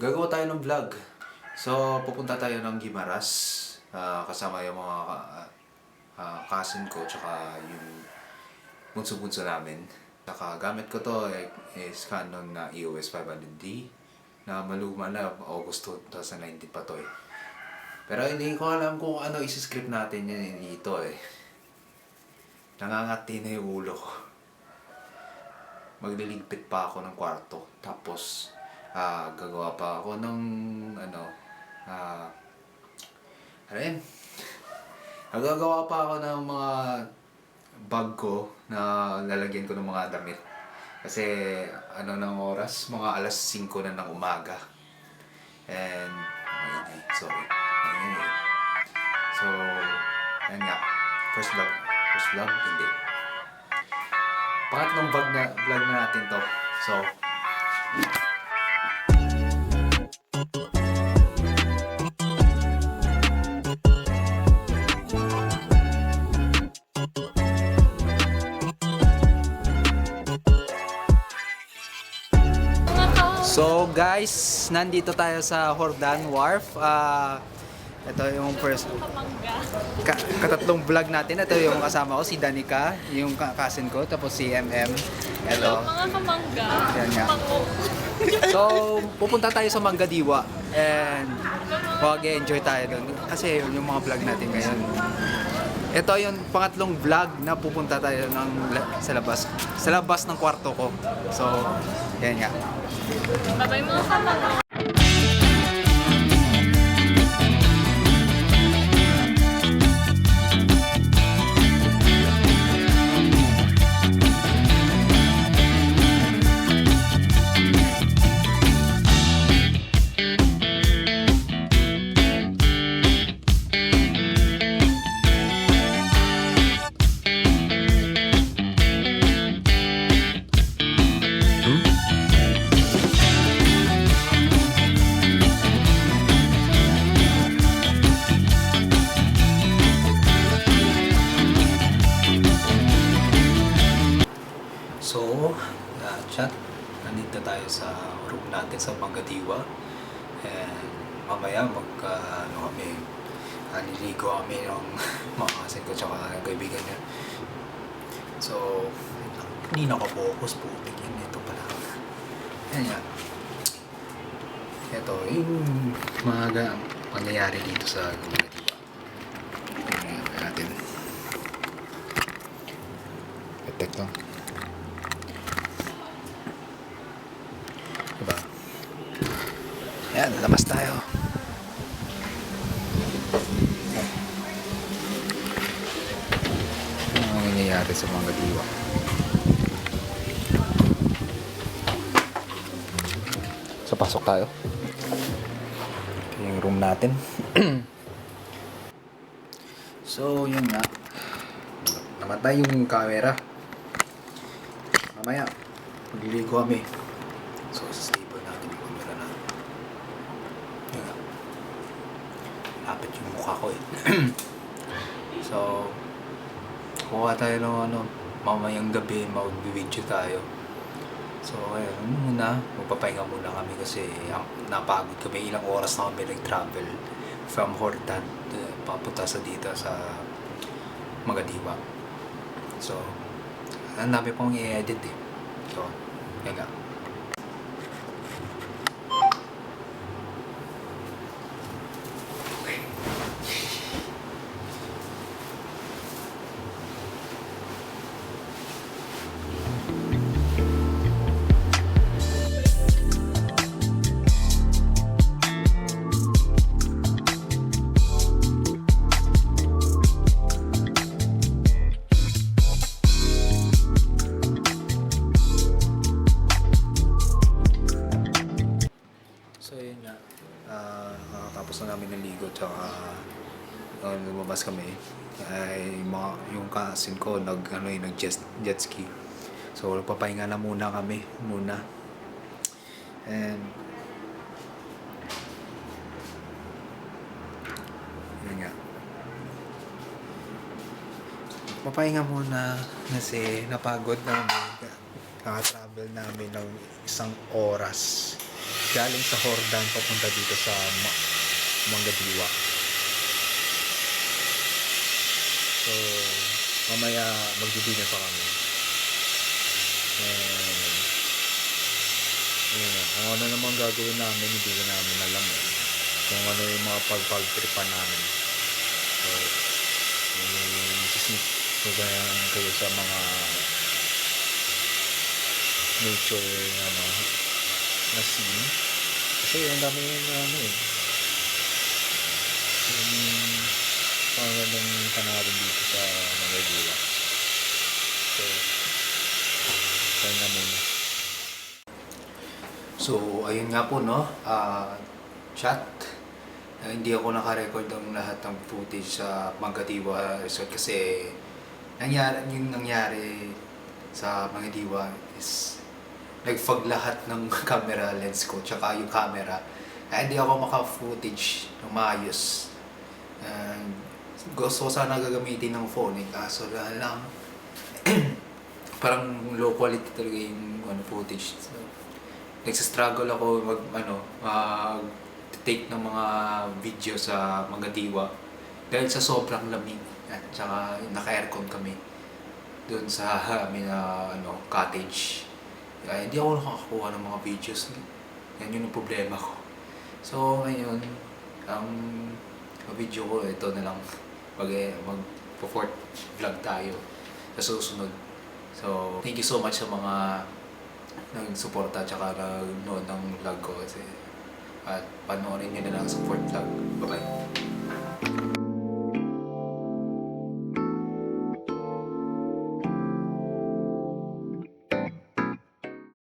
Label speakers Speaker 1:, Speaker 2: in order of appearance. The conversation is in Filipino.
Speaker 1: Gagawa tayo ng vlog. So, pupunta tayo ng Guimaras. Kasama yung mga cousin ko, tsaka yung bunso-bunso namin. Saka gamit ko to is Canon na EOS 500D na maluma na, August 2019 pa to eh. Pero hindi ko alam kung ano isi-script natin yan dito eh. Nangangati na yung ulo ko. Magliligpit pa ako ng kwarto. Tapos, gagawa pa ako ng gagawa pa ako ng mga bag ko na lalagyan ko ng mga damit. Kasi ng oras, mga alas 5 na ng umaga. And sorry. So, yan nga. First vlog, hindi. Pangatlong vlog na natin to. So, guys, nandito tayo sa Hordan Wharf. Ito yung first katatlong vlog natin. Ito yung kasama ko, si Danica, yung cousin ko, tapos si MM. Ito.
Speaker 2: Mga kamangga.
Speaker 1: Yan nga. So, pupunta tayo sa Mangadiwa and mag-enjoy tayo doon. Kasi yun yung mga vlog natin ngayon. Ito yung pangatlong vlog na pupunta tayo sa labas ng kwarto ko. So, yan nga.
Speaker 2: Bye-bye mga kamangga.
Speaker 1: So, chat, nandito tayo sa room natin sa Mangadiwa. And mamaya nililigo kami ng mga kasin ko tsaka kaibigan niya. So, hindi nakapokus po. Tignan ito pala. Yan yan. Ito yung mga pangyayari dito sa Mangadiwa. Tingnan natin. Etek lang. Diba? Yan, labas tayo. Ano ang nangyayari sa Mangadiwa? So, pasok tayo. Ito yung room natin. So, yun nga. Namatay yung camera. Mamaya, magliligo kami. So, stable natin yung camera na. Yun nga. Lapit yung mukha ko eh. So, kuha tayo ng mamayang gabi, mag-video tayo. So, ayun muna. Magpapahinga muna kami kasi napagod kami. Ilang oras na kami nag-travel from Hortan papunta sa dito sa Mangadiwa. So, ang dami pong i-edit eh. So, yun nga. Tapos na namin naligo tsaka lumabas kami ay yung cousin ko nag jet ski. So papahinga na muna kami and yun nga, papahinga muna kasi napagod namin. Naka-travel namin ng 1 oras galing sa Hordan papunta dito sa Mangadiwa. So, mamaya magdi-dinner pa kami. And, kung ano naman gagawin namin, hindi ko namin alam eh. Kung ano yung mga pagpagtripan namin. So, sisneak ko kayo sa mga nature na scene. Kasi ang dami yung yung pangandang tanawin dito sa Mangadiwa. So, kaya nga muna. So, ayun nga po, no? Chat. Hindi ako naka-record ng lahat ng footage sa Mangadiwa Resort kasi yung nangyari sa Mangadiwa is nag-fog lahat ng camera lens ko tsaka yung camera. Hindi ako maka-footage ng maayos. Gusto ko sana gagamitin ng phone kaso lang parang low quality talaga yung footage. So, nagsistruggle ako mag-take ng mga video sa Mangadiwa dahil sa sobrang lamig at saka naka-aircon kami doon sa amin cottage. Kaya hindi ako nakakakuha ng mga videos. Yan yung problema ko. So ngayon, ang video ko ito na lang. Mag-4th vlog tayo sa susunod. So thank you so much sa mga nag-suporta at saka nag-nood ng vlog ko. At panoorin nyo na lang sa 4th vlog. Bye-bye.